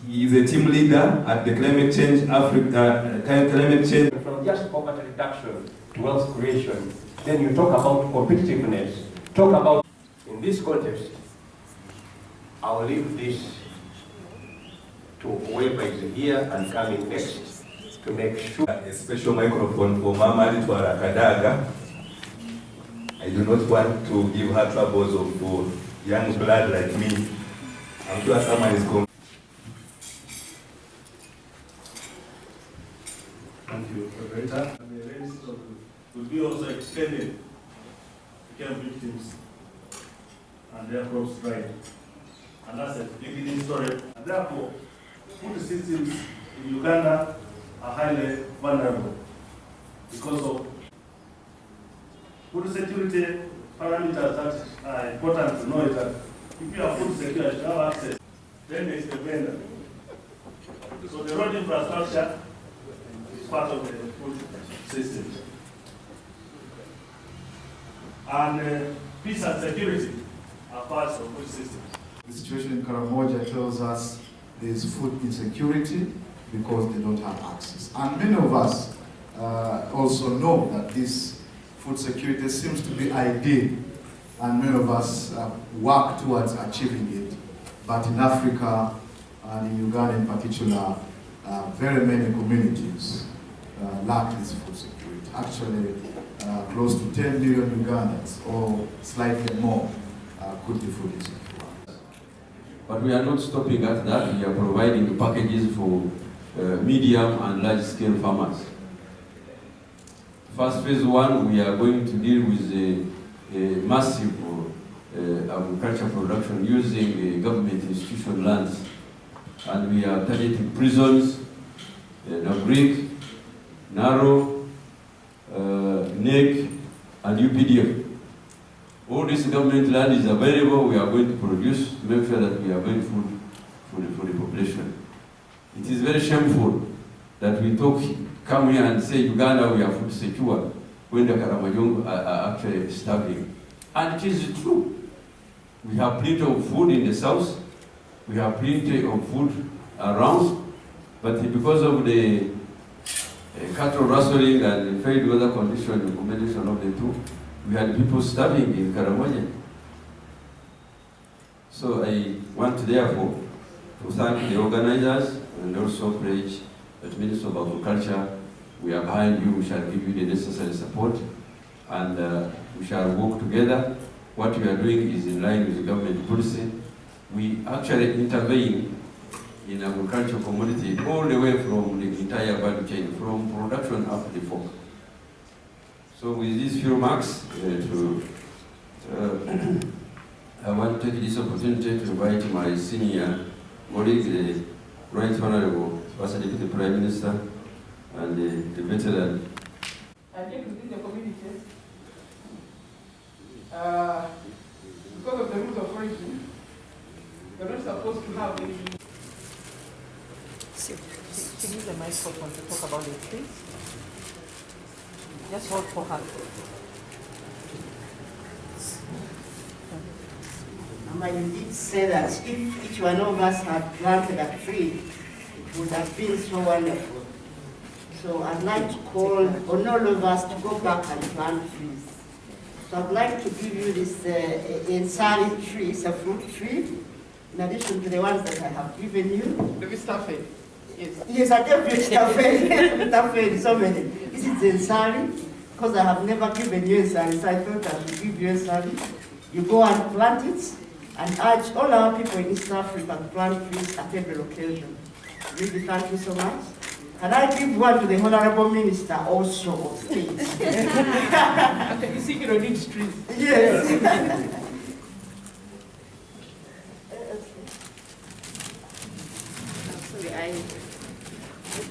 He is a team leader at the climate change climate change. From just poverty reduction to wealth creation, then you talk about competitiveness, talk about, in this context, I'll leave this to whoever is here and coming next to make sure. A special microphone for Mama Litwara Kadaga. I do not want to give her troubles of young blood like me. I'm sure someone is going. Thank you, Operator. And the ladies will be also extended to care victims and their crops dried. And that's a beginning story. And therefore, food systems in Uganda are highly vulnerable because of food security parameters that are important to know is that if you have food security, you have access, then there is the vendor. So the road infrastructure is part of the food system. And peace and security are parts of food systems. The situation in Karamoja tells us there is food insecurity because they don't have access. And many of us also know that this food security seems to be ideal, and many of us work towards achieving it. But in Africa, and in Uganda in particular, very many communities lack this food security. Actually, close to 10 million Ugandans, or slightly more, could be food insecure. But we are not stopping at that. We are providing packages for medium and large-scale farmers. First phase one, we are going to deal with a massive agriculture production using government institution lands. And we are targeting prisons, Nabrik, Naro, NEC, and UPDF. All this government land is available. We are going to produce to make sure that we are going food for the population. It is very shameful that we come here and say Uganda we are food secure when the Karamajong are actually starving. And it is true. We have plenty of food in the south. We have plenty of food around, but because of the cattle rustling and failed weather condition and combination of the two, we had people starving in Karamoja. So I want therefore to thank the organizers and also pledge that Minister of Agriculture, we are behind you, we shall give you the necessary support, and we shall work together. What we are doing is in line with the government policy. We actually intervene in agricultural commodity all the way from the entire value chain, from production up to the fork. So with these few remarks, I want to take this opportunity to invite my senior colleague, the Right Honorable First Deputy Prime Minister, and the veteran. I think within the community, because of the rules of origin, you're not supposed to have any. Can you use the microphone to talk about it, please? Just hold for her. Mama, you did say that if each one of us had planted a tree, it would have been so wonderful. So I'd like to call on all of us to go back and plant trees. So I'd like to give you this Ensari tree, it's a fruit tree, in addition to the ones that I have given you. The Vistafed. Yes, I gave you Vistafed, so many. This is Ensari, because I have never given you Ensari, so I thought I should give you Ensari. You go and plant it, and urge all our people in East Africa to plant trees at every occasion. Really, thank you so much. Can I give one to the Honorable Minister also, please? Okay, you see, you don't need trees. Yes. Sorry, I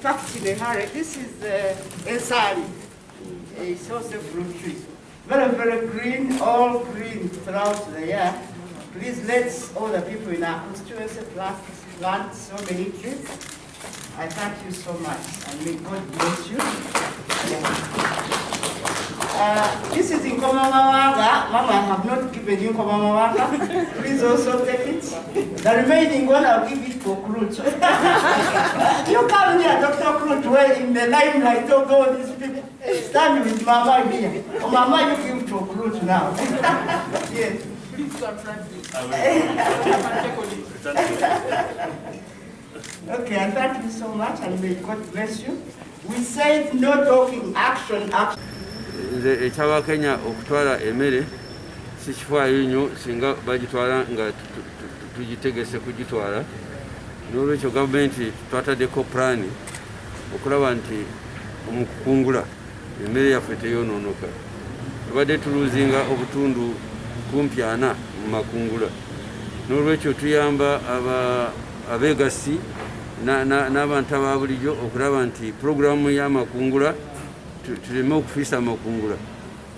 packed in a hurry. This is Ensari. It's also fruit tree. Very, very green, all green throughout the year. Please let all the people in our constituency plant so many trees. I thank you so much, and may God bless you. This is in Komamawaga. Mama, I have not given you Komamawaga. Please also take it. The remaining one, I'll give it for Kruch. well in the limelight of all these people. Stand with Mama here. Oh, Mama, you give to Cruz now. Yes. Please don't try to. Okay, I thank you so much, and may God bless you. We said no talking, action, action. Nze ekyaba Kenya okutwala emmere si kifaayo nnyo singa bagitwala nga tugitegese kugitwala. N'olwekyo gavumenti twataddeko pulaani okulaba nti mu kukungula emmere yaffe teyonoonoka. Tubadde tuluzinga obutundu kumpi 40 mu makungula. N'olwekyo tuyamba abeegasi n'abantu aba bulijjo okulaba nti pulogulaamu y'amakungula tuleme okufiisa amakungula.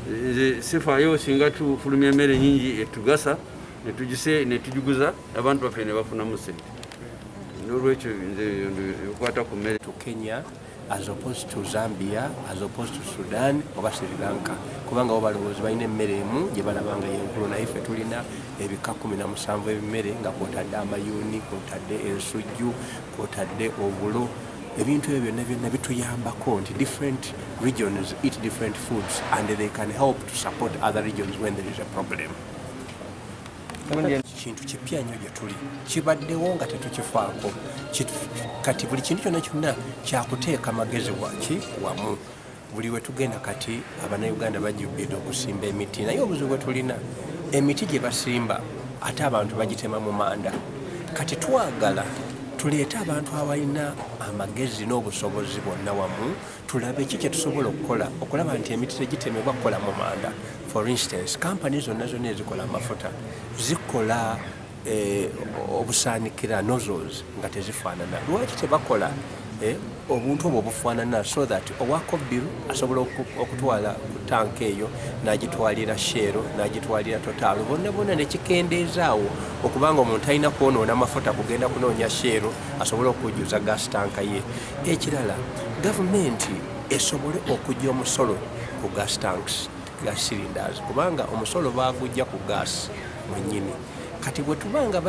Nze sifaayo singa tufulumya emmere nyingi etugasa ne tugiguza abantu baffe ne bafunamu ssente. N'olwekyo nze ekwata ku mmere to Kenya as opposed to Zambia, as opposed to Sudan oba Sri Lanka. Kubanga bo balowooza balina emmere emu gye balaba nga yenkulu, naye ffe tulina ebika 17 ebimere nga kwotadde amayuuni, kwotadde ensujju, kwotadde obulo. Ebintu ebyo byonna bituyambako nti different regions eat different foods and they can help to support other regions when there is a problem. Kintu kipya nnyo gye tuli, kibaddewo nga tetukifaako. Kati buli kintu kyonna kyakuteeka magezi wamu. Buli we tugenda kati Abannayuganda bajjukidde okusimba emiti, naye obuzibu bwe tulina emiti gye basimba ate abantu bagitema mu manda. Kati twagala tuleete abantu abalina amagezi n'obusobozi bwonna wamu, tulabe ki kye tusobola okukola okulaba nti emiti tegitemebwa kukola mu manda. For instance, kampani zonna ezikola amafuta zikola obusaanikira nozzles nga tezifaanana. Lwaki tebakola obuntu obwo obufaanana so that owakobbiru asobola okutwala ku tanka eyo n'agitwalira Shell n'agitwalira Total, bonna ne kikendeezaawo okubanga omuntu alina kwonoona amafuta kugenda kunoonya Shell asobole okujjuza gas tanka ye. Ekirala, gavumenti esobole okujja omusolo ku gas tanks, gas cylinders, kubanga omusolo baagujja ku gas mwennyini. Kati bwe tubanga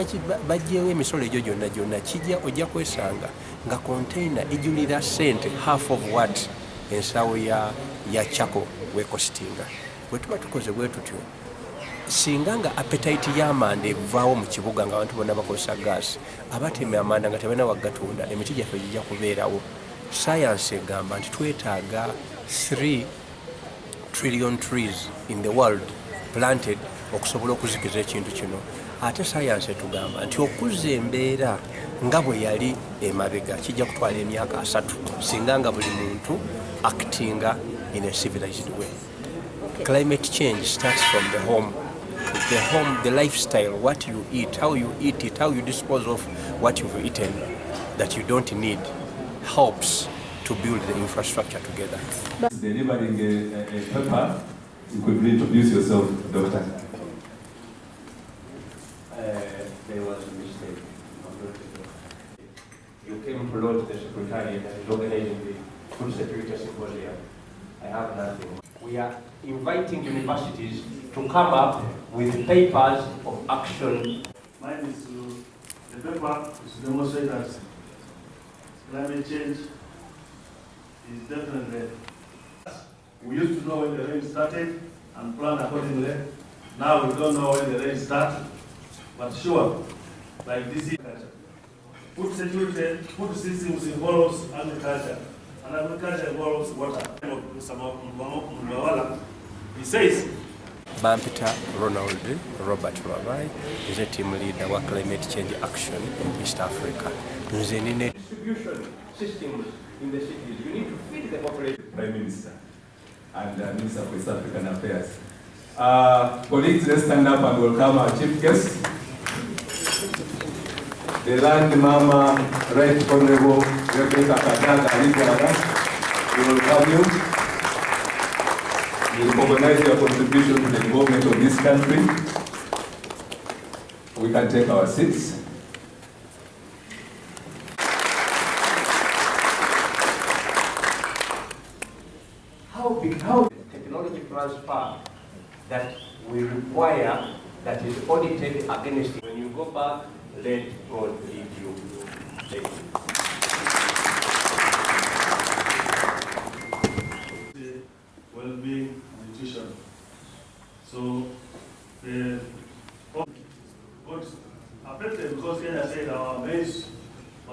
bajjeewo emisolo egyo gyonna kijja ojja kwesanga nga container ejulira ssente half of what ensawo ya chako wekositinga. Bwe tuba tukoze bwe tutyo, singa nga appetite y'amanda evaawo mu kibuga nga abantu bonna bakozesa gas, abatema amanda nga tebalina wagatunda, emiti gyaffe gijja kubeerawo. Science egamba nti twetaaga 3 trillion trees in the world planted okusobola okuzikiza ekintu kino. Ate science etugamba nti okuzza embeera nga bwe yali emabega kijja kutwala emyaka 3 singa nga buli muntu actinga in a civilized way. Climate change starts from the home, the lifestyle, what you eat, how you eat it, how you dispose of what you've eaten that you don't need helps to build the infrastructure together. Delivering a paper, you could introduce yourself, Doctor. There was a mistake. You came to launch the Secretariat that is organizing the Food Security Symposium. I have nothing. We are inviting universities to come up with papers of action. Mine is the paper is to demonstrate that climate change is definitely. We used to know when the rain started and plan accordingly. Now we don't know when the rain starts. But sure, like this is food security, food systems involves agriculture, and agriculture involves water. He says, Bampita Ronald Robert Wabai is a team leader wa Climate Change Action in East Africa. Distribution systems in the cities, you need to feed the population. Prime Minister and Minister for East African Affairs. Colleagues, let's stand up and welcome our chief guest. The Land Mama, Right Honorable Rebecca Kadaga, we welcome you. We recognize your contribution to the development of this country. We can take our seats. How technology transfer that we require that is audited against it. When you go back, let God lead you. Thank you.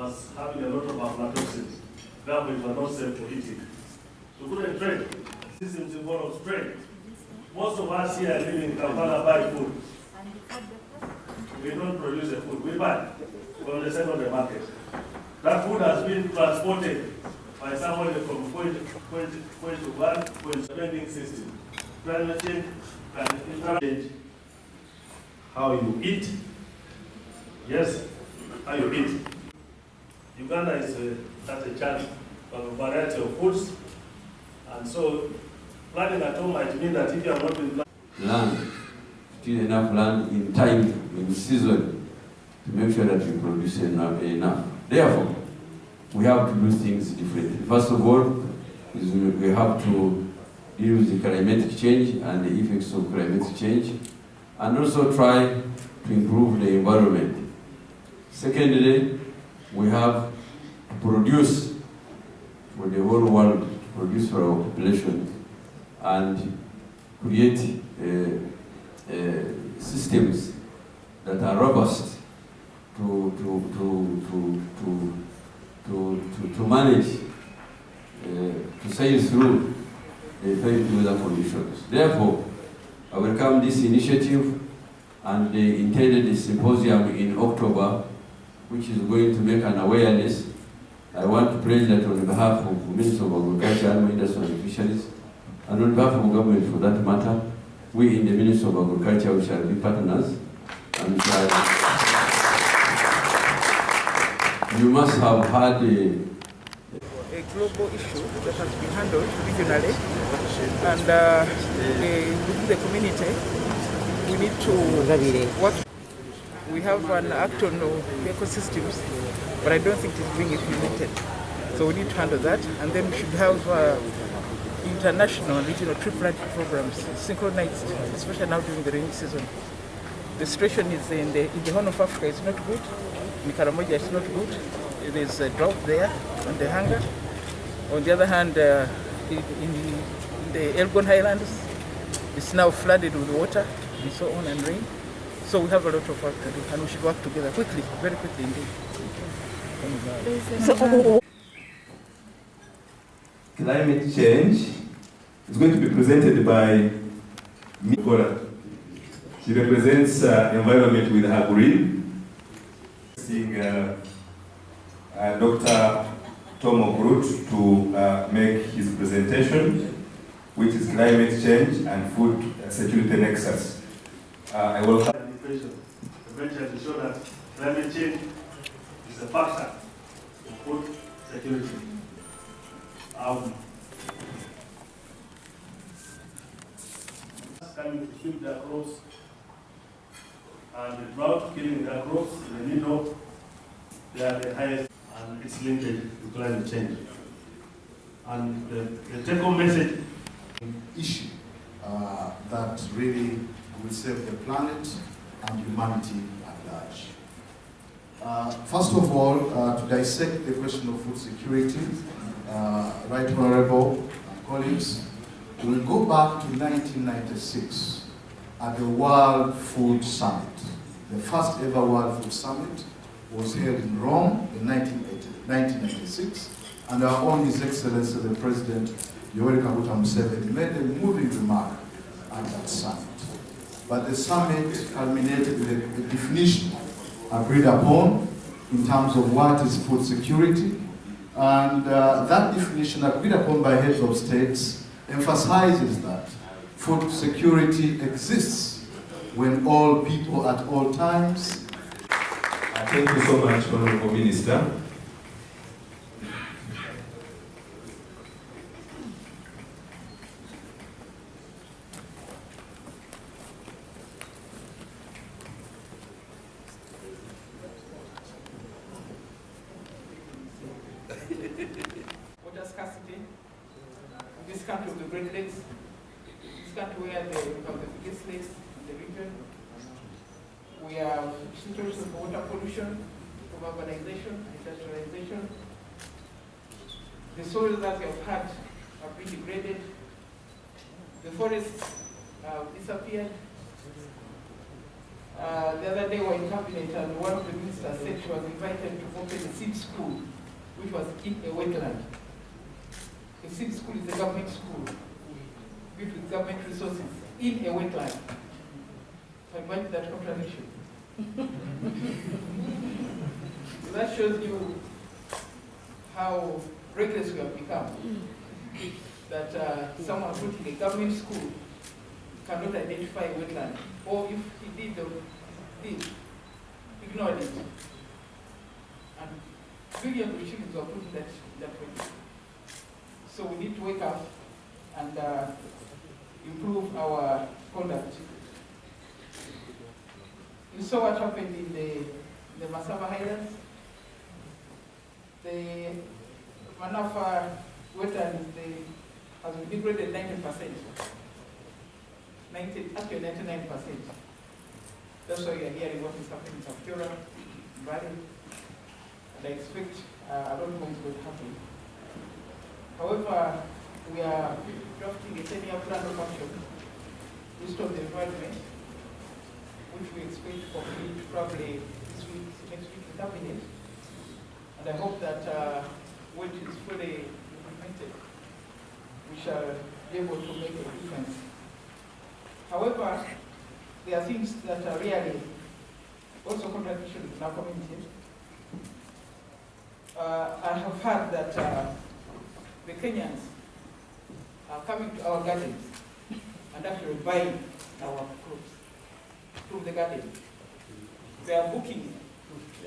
was having a lot of aflatoxins. Government were not safe for eating. So couldn't trade. Systems involve trade. Most of us here living in Kampala buy food. We don't produce the food, we buy from the side of the market. That food has been transported by somebody from point to one, point to vending system. Climate change can change how you eat. Yes, how you eat. Uganda is has a chance of a variety of foods, and so planting at home might mean that if you have not been land, still enough land in time, in season, to make sure that we produce enough. Therefore, we have to do things differently. First of all, is we have to deal with the climatic change and the effects of climatic change, and also try to improve the environment. Secondly, we have to produce for the whole world, produce for our population, and create systems that are robust to manage, to sail through the very weather conditions. Therefore, I welcome this initiative, and they intended a symposium in October, which is going to make an awareness. I want to praise that on behalf of the Minister of Agriculture, Animal Industry and Fisheries, and on behalf of the government for that matter, we in the Ministry of Agriculture we shall be partners, and you must have had a global issue that has been handled regionally, and within the community, we need to work. We have an act on ecosystems, but I don't think it's being implemented. So we need to handle that, and then we should have international and regional tree planting programs synchronized, especially now during the rainy season. The situation is in the Horn of Africa is not good. In Karamoja it's not good. There's a drought there and the hunger. On the other hand, in the Elgon Highlands, it's now flooded with water and so on and rain. So we have a lot of work to do, and we should work together quickly, very quickly indeed. Climate change is going to be presented by Mikola. She represents environment with her grid. Seeing Dr. Tomo Grut to make his presentation, which is climate change and food security nexus. I will have eventually to show that climate change is a factor in food security. Coming to sweep their crops, and the drought killing their crops in the middle, they are the highest, and it's linked to climate change. And the take-home message issue that really will save the planet and humanity at large. First of all, to dissect the question of food security, Right Honorable colleagues, we'll go back to 1996 at the World Food Summit. The first ever World Food Summit was held in Rome in 1996, and our own His Excellency the President Yoweri Kaguta Museveni made a moving remark at that summit. But the summit culminated with a definition agreed upon in terms of what is food security, and that definition agreed upon by heads of states emphasizes that food security exists when all people at all times. Thank you so much, Honorable Minister. Water scarcity. This country of the Great Lakes, this country where we have the biggest lakes in the region. We have situations of water pollution, of urbanization, industrialization. The soils that we have had have been degraded. The forests have disappeared. The other day we were in cabinet and one of the ministers said she was invited to open a seed school, which was in a wetland. A seed school is a government school built with government resources in a wetland. So imagine that contradiction. So that shows you how reckless we have become. That someone putting a government school cannot identify a wetland, or if he did, ignored it. And billions of shillings were put in that way. So we need to wake up and improve our conduct. You saw what happened in the Masaba Highlands. The Manafa wetland has been degraded 90%. Actually 99%. That's why we are hearing what is happening in Sakura, Valley, and I expect a lot more is going to happen. However, we are drafting a 10-year plan of action based on the environment, which we expect to complete probably this week, next week in cabinet. And I hope that when it is fully implemented, we shall be able to make a difference. However, there are things that are really also contradictions in our community. I have heard that the Kenyans are coming to our gardens and actually buying our crops from the garden. They are booking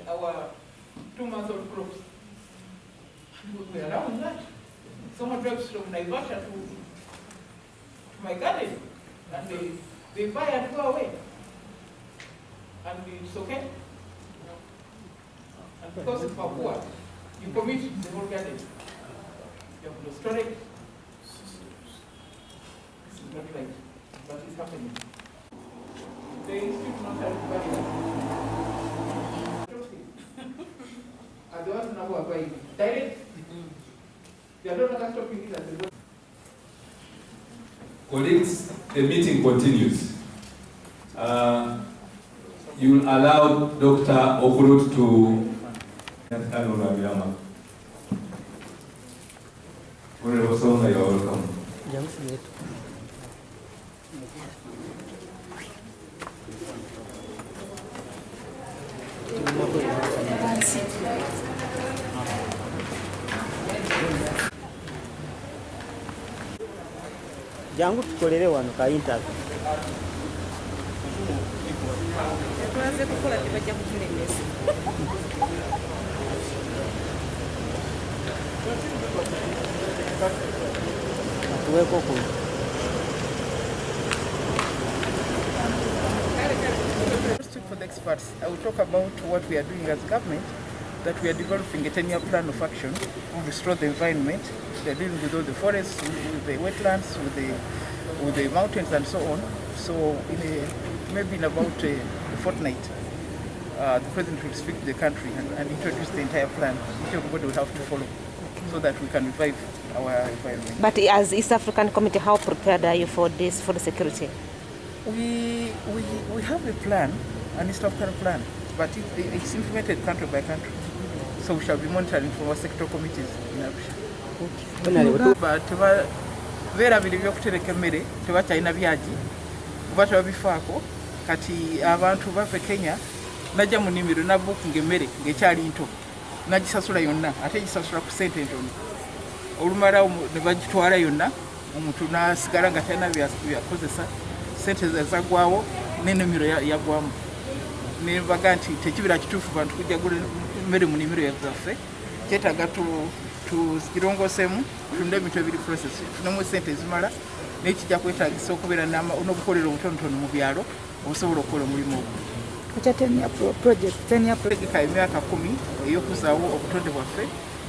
our 2-month-old crops. We are around that. Someone drives from Naivasha to my garden and they buy and go away. And it's okay. And because of our poor, you commit the whole garden. You have no storage. This is not right, but it's happening. The institute not everybody. And the ones now who are buying direct, they are no longer stopping it at the road. Colleagues, the meeting continues. You will allow Dr. Okurut to Rwamirama. Honorable Songa, you are welcome. Jangu tukolere wano ka interview. Tuanze kukola tebajja kutulemesa. Tuweko ku. For the experts, I will talk about what we are doing as government, that we are developing a 10-year plan of action to restore the environment. We are dealing with all the forests, with the wetlands, with the mountains and so on. So maybe in about a fortnight, the President will speak to the country and introduce the entire plan, which everybody will have to follow, so that we can revive our environment. But as East African Committee, how prepared are you for this, for the security? We have a plan, an East African plan, but it's implemented country by country. So we shall be monitoring from our sectoral committees in Arusha. But vera bili byokutereka emmere tebakyalina byagi kuba tebabifaako kati abantu baffe Kenya najja mu nnimiro nabbukinga emmere ng'ekyali nto nagisasula yonna ate gisasula ku ssente entono olumalawo ne bagitwala yonna omuntu n'asigala nga talina byakozesa ssente zaggwawo n'ennimiro yaggwamu ne baga nti tekibira kituufu bantu kujja gula emmere mu nnimiro zaffe kyetaaga tuzirongoosemu tulinde ebintu ebiri process tufunemu ssente ezimala n'ekijja kwetaagisa okubeera n'obukolero obutonotono mu byalo obusobola okukola omulimu ogwo. Project emyaka 10 ey'okuzaawo obutonde bwaffe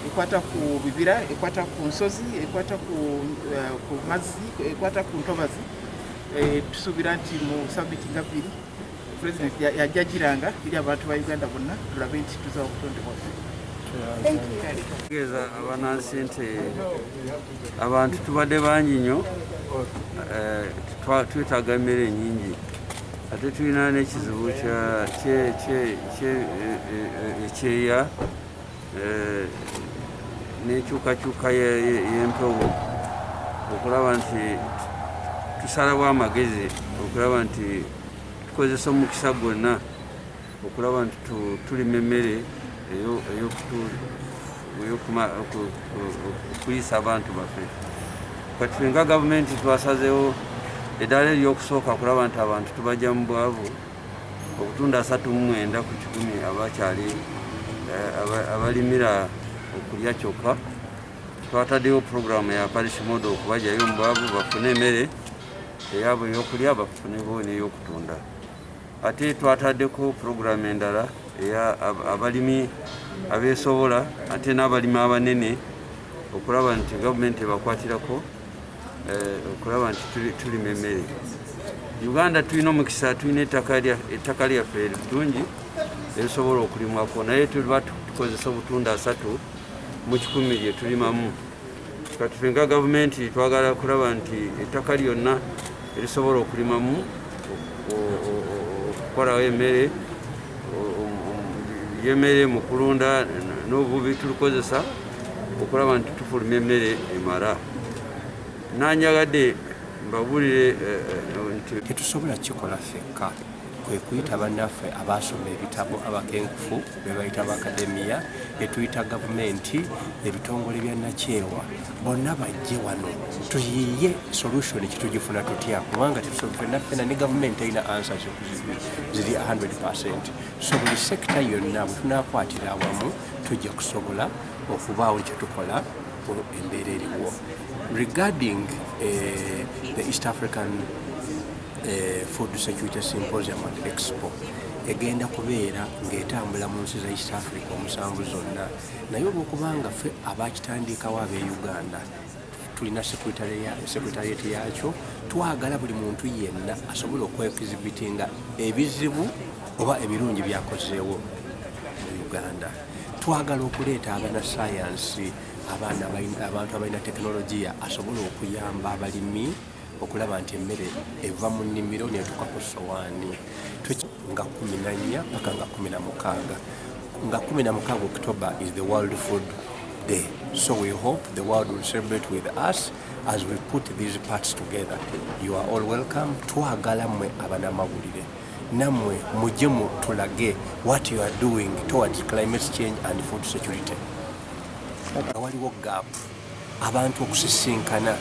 ekwata ku bibira, ekwata ku nsozi, ekwata ku mazzi, ekwata ku ntobazi. Tusuubira nti mu sabbiiti nga 2 President yajja giranga eri abantu ba Uganda bonna tulabe nti tuzaawo obutonde bwaffe. Tegeeza abanansi nti abantu tubadde bangi nnyo, twetaaga emmere nnyingi ate tulina n'ekizibu ekyeya n'enkyukakyuka y'empewo okulaba nti tusalawo amagezi okulaba nti tukozesa omukisa gwonna okulaba nti tulima emmere okuyisa abantu baffe. Kati nga gavumenti twasazeewo eddaala ery'okusooka kulaba nti abantu tubajja mu bwavu obutunda 39 ku 100 abakyali abalimira okulya kyokka. Twataddeyo puroguramu ya parish model okubajjayo mu bwavu bafune emmere eyabwe ey'okulya bafune bo n'ey'okutunda. Ate twataddeko puroguramu endala eya abalimi abeesobola ate n'abalimi abanene okulaba nti gavumenti ebakwatirako okulaba nti tulima emmere. Uganda tulina omukisa, tulina ettaka lyaffe eddungi erisobola okulimwako, naye tuba tukozesa obutunda 3 mu 100 lye tulimamu. Kati ffe nga gavumenti twagala kulaba nti ettaka lyonna erisobola okulimamu okukolawo emmere y'emmere mu kulunda n'obuvubi tulukozesa okulaba nti tufuluma emmere emala. Nanjagadde mbabulire nti tetusobola kikola ffekka, kwe kuyita bannaffe abaasoma ebitabo abakenkufu be bayita bakademiya, etuyita gavumenti, ebitongole bya nakyewa, bonna bajje wano tuyiye solution kitugifuna tutya, kubanga ffenna ne gavumenti erina answers ziri 100%. So buli sekita yonna bwe tunaakwatira awamu tujja kusobola okubaawo kye tukola embeera eriwo. Regarding the East African Food Security Symposium and Expo, egenda kubeera ng'etambula mu nsi za East Africa omusanvu zonna, naye olwokubanga ffe abakitandikawo ab'e-Uganda tulina sekretarieti yakyo, twagala buli muntu yenna asobole okwekizibitinga ebizibu oba ebirungi byakozeewo mu Uganda. Twagala okuleeta abanasayansi, abantu abalina tekinologiya asobole okuyamba abalimi okulaba nti emmere eva mu nnimiro netuuka ku sowaani. Nga 14 paka nga 16. Nga 16 October is the World Food Day. So we hope the world will celebrate with us as we put these parts together. You are all welcome. Twagala mmwe abanamawulire, nammwe mujje tulage what you are doing towards climate change and food security. Waliwo gap, abantu okusisinkana,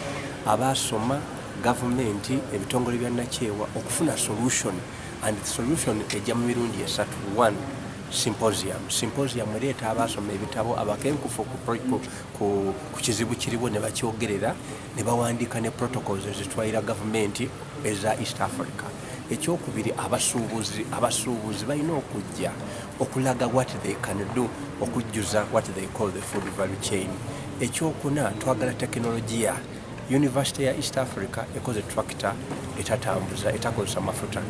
abaasoma, gavumenti, ebitongole bya nakyewa okufuna solution, and the solution ejja mu mirundi esatu. 1, Symposium ereeta abaasoma ebitabo abakenkufu ku kizibu kiriwo ne bakyogerera ne bawandiika ne protocols ezitwalira gavumenti eza East Africa. Ekyokubiri, abasuubuzi balina okujja okulaga what they can do, okujjuza what they call the food value chain. Ekyokuna, twagala tekinologiya. University ya East Africa ekoze tractor etatambuza etakozesa mafuta.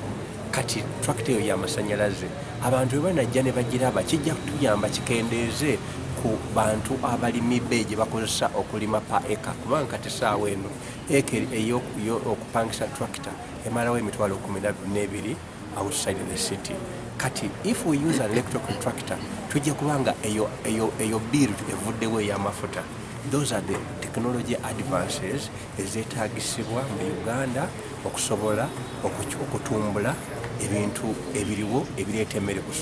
Kati tractor eyo y'amasanyalaze, abantu bwe banajja ne bagiraba kijja kutuyamba kikendeeze ku bantu abalimi be gye bakozesa okulima pa eka, kubanga kati saawa eno eka eyo okupangisa tractor emalawo emitwalo 12 outside the city. Kati if we use an electrical tractor tujja kubanga eyo bill evuddewo ey'amafuta. Those are the technology advances ezeetagisibwa mu Uganda okusobola okutumbula ebintu ebiriwo ebireeta emmere ku